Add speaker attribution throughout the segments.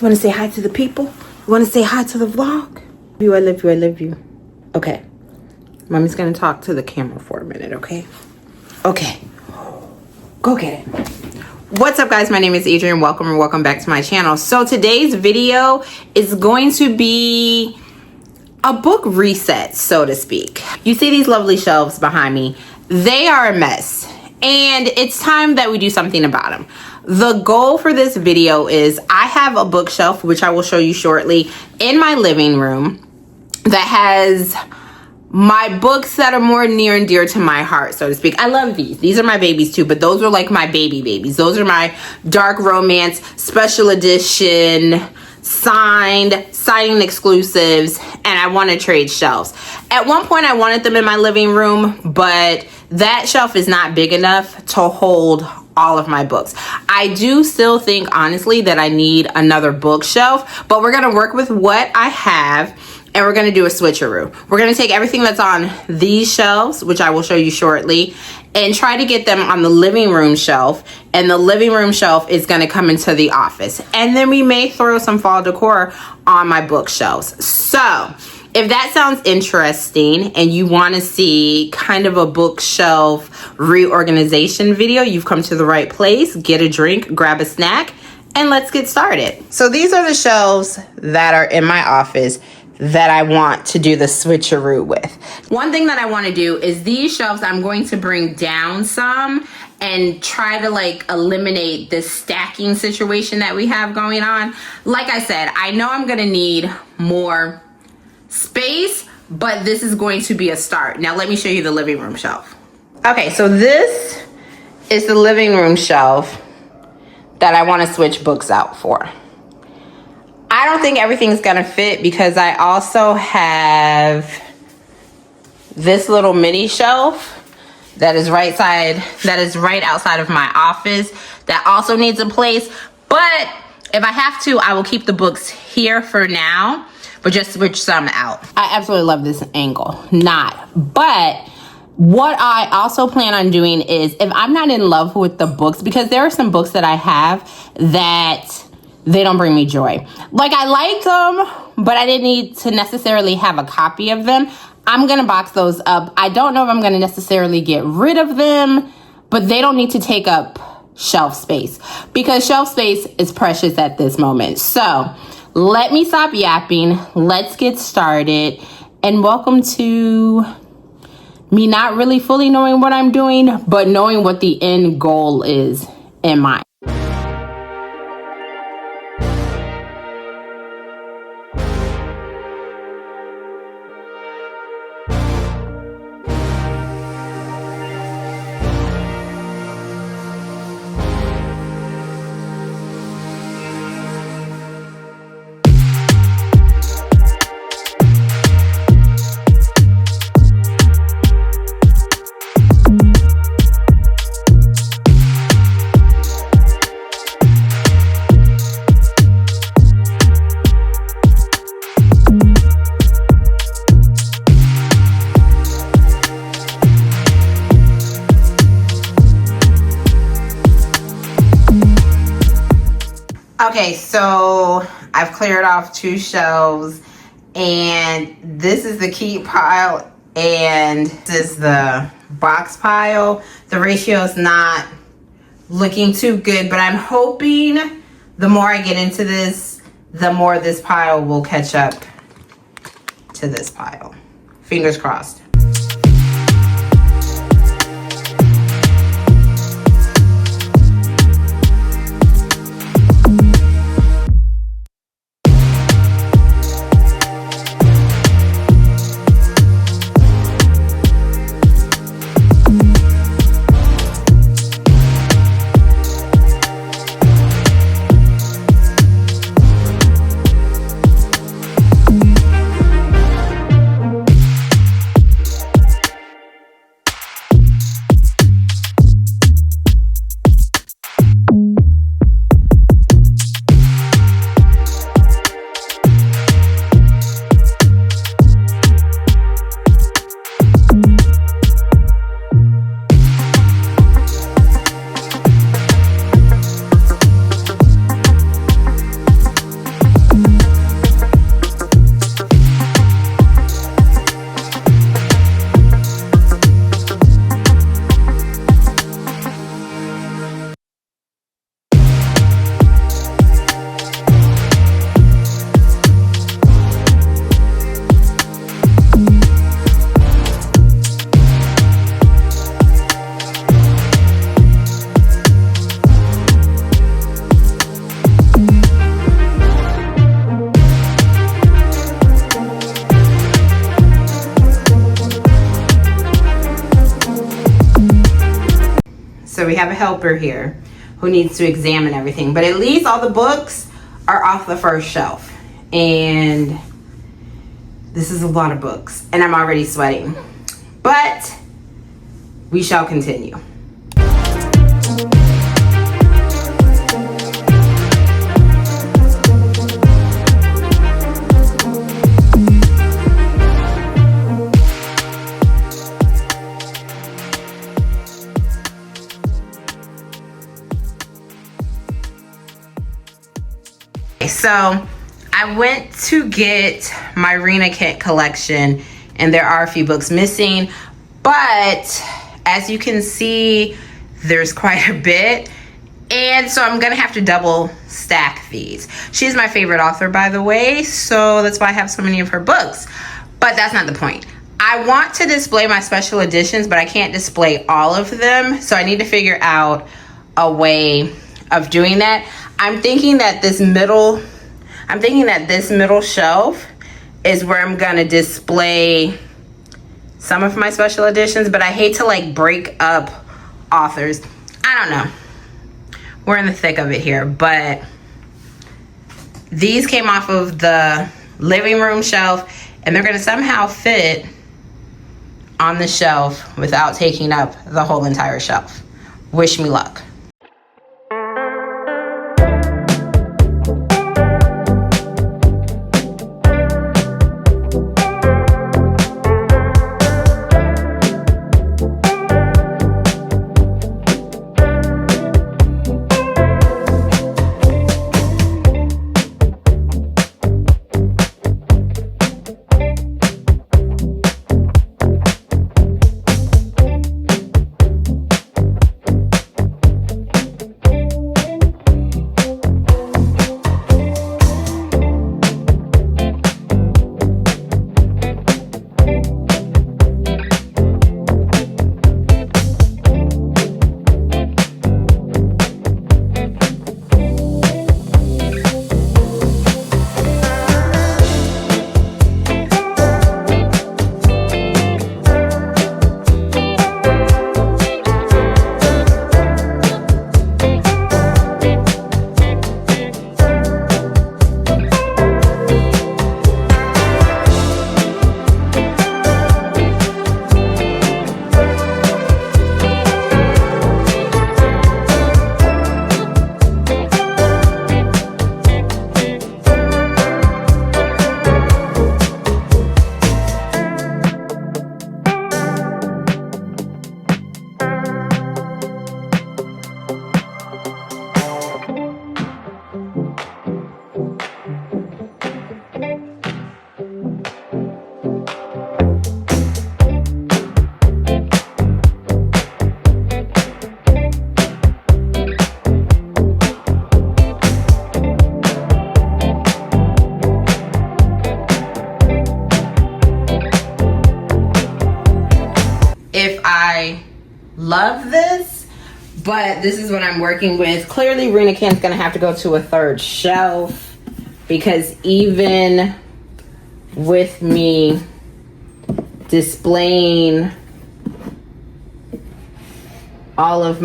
Speaker 1: want to say hi to the people? You want to say hi to the vlog? I love you, I love you. Okay. Mommy's going to talk to the camera for a minute, okay? Okay. Go get it. What's up, guys? My name is Adrienne. Welcome and welcome back to my channel. So today's video is going to be a book reset, so to speak. You see these lovely shelves behind me? They are a mess, and it's time that we do something about them. The goal for this video is I have a bookshelf, which I will show you shortly, in my living room that has my books that are more near and dear to my heart, so to speak. I love these. These are my babies too, but those are like my babies. Those are my dark romance, special edition, signed, signing exclusives, and I want to trade shelves. At one point I wanted them in my living room, but that shelf is not big enough to hold all of my books. I do still think, honestly, that I need another bookshelf, but we're gonna work with what I have and we're gonna do a switcheroo. We're gonna take everything that's on these shelves, which I will show you shortly, and try to get them on the living room shelf, and the living room shelf is gonna come into the office. And then we may throw some fall decor on my bookshelves. So if that sounds interesting and you want to see kind of a bookshelf reorganization video, you've come to the right place. Get a drink, grab a snack, and let's get started. So these are the shelves that are in my office that I want to do the switcheroo with. One thing that I want to do is these shelves I'm going to bring down some and try to like eliminate this stacking situation that we have going on. Like I said, I know I'm going to need more space, but this is going to be a start. Now let me show you the living room shelf. Okay, so this is the living room shelf that I want to switch books out for. I don't think everything's gonna fit because I also have this little mini shelf that is right outside of my office that also needs a place. But if I have to, I will keep the books here for now, but just switch some out. I absolutely love this angle. But what I also plan on doing is, if I'm not in love with the books, because there are some books that I have that they don't bring me joy. Like, I like them, but I didn't need to necessarily have a copy of them. I'm gonna box those up. I don't know if I'm gonna necessarily get rid of them, but they don't need to take up shelf space because shelf space is precious at this moment. So let me stop yapping. Let's get started. And welcome to me not really fully knowing what I'm doing, but knowing what the end goal is in mind. Okay, so I've cleared off 2 shelves, and this is the keep pile and this is the box pile. The ratio is not looking too good, but I'm hoping the more I get into this, the more this pile will catch up to this pile. Fingers crossed. So we have a helper here who needs to examine everything. But at least all the books are off the first shelf. And this is a lot of books. And I'm already sweating. But we shall continue. So I went to get my Rena Kent collection, and there are a few books missing, but as you can see, there's quite a bit, and so I'm gonna have to double stack these. She's my favorite author, by the way, so that's why I have so many of her books, but that's not the point. I want to display my special editions, but I can't display all of them, so I need to figure out a way of doing that. I'm thinking that this middle shelf is where I'm gonna display some of my special editions, but I hate to like break up authors. I don't know. We're in the thick of it here, but these came off of the living room shelf, and they're gonna somehow fit on the shelf without taking up the whole entire shelf. Wish me luck. Love this, but this is what I'm working with. Clearly Rena Kent's gonna have to go to a third shelf, because even with me displaying all of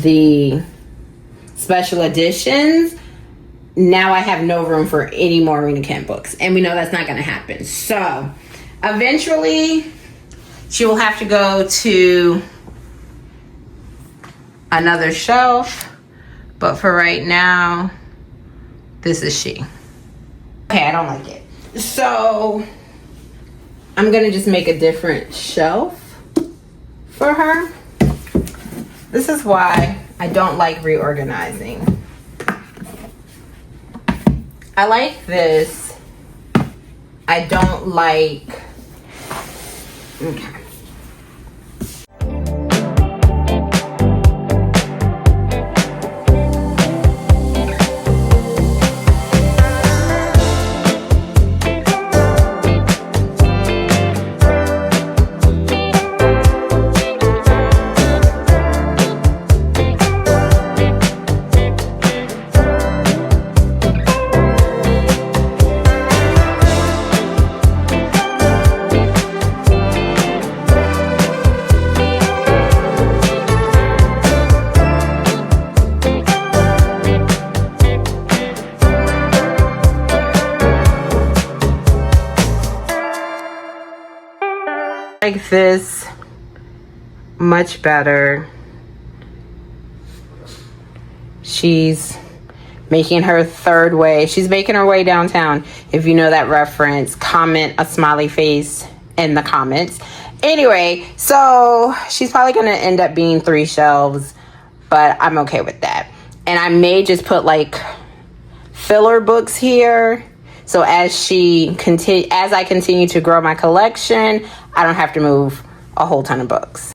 Speaker 1: the special editions, now I have no room for any more Rena Kent books, and we know that's not gonna happen. So eventually she will have to go to another shelf, but for right now, this is she. Okay, I don't like it. So I'm gonna just make a different shelf for her. This is why I don't like reorganizing. I like this. I don't like, okay. this much better. She's making her third way. She's making her way downtown. If you know that reference, comment a smiley face in the comments. Anyway, so she's probably going to end up being 3 shelves, but I'm okay with that. And I may just put like filler books here. So as I continue to grow my collection, I don't have to move a whole ton of books.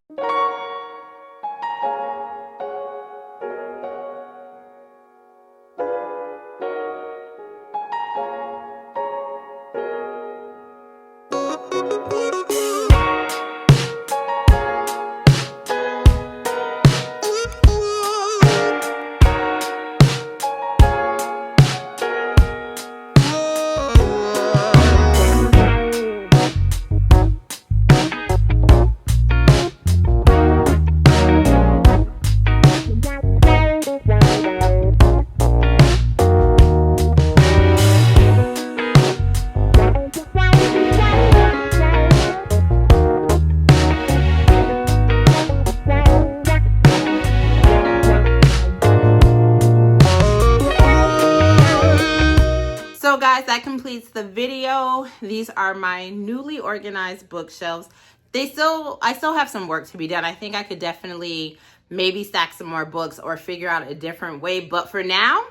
Speaker 1: So guys, that completes the video. These are my newly organized bookshelves. I still have some work to be done. I think I could definitely maybe stack some more books or figure out a different way. But for now,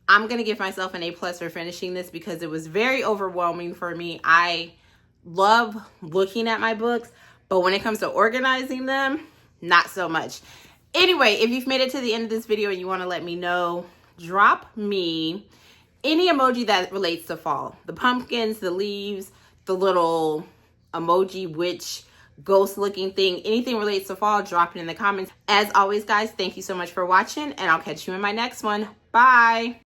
Speaker 1: I'm going to give myself an A+ for finishing this because it was very overwhelming for me. I love looking at my books, but when it comes to organizing them, not so much. Anyway, if you've made it to the end of this video and you want to let me know, drop me any emoji that relates to fall. The pumpkins, the leaves, the little emoji witch ghost looking thing, anything relates to fall, drop it in the comments. As always, guys, thank you so much for watching, and I'll catch you in my next one. Bye.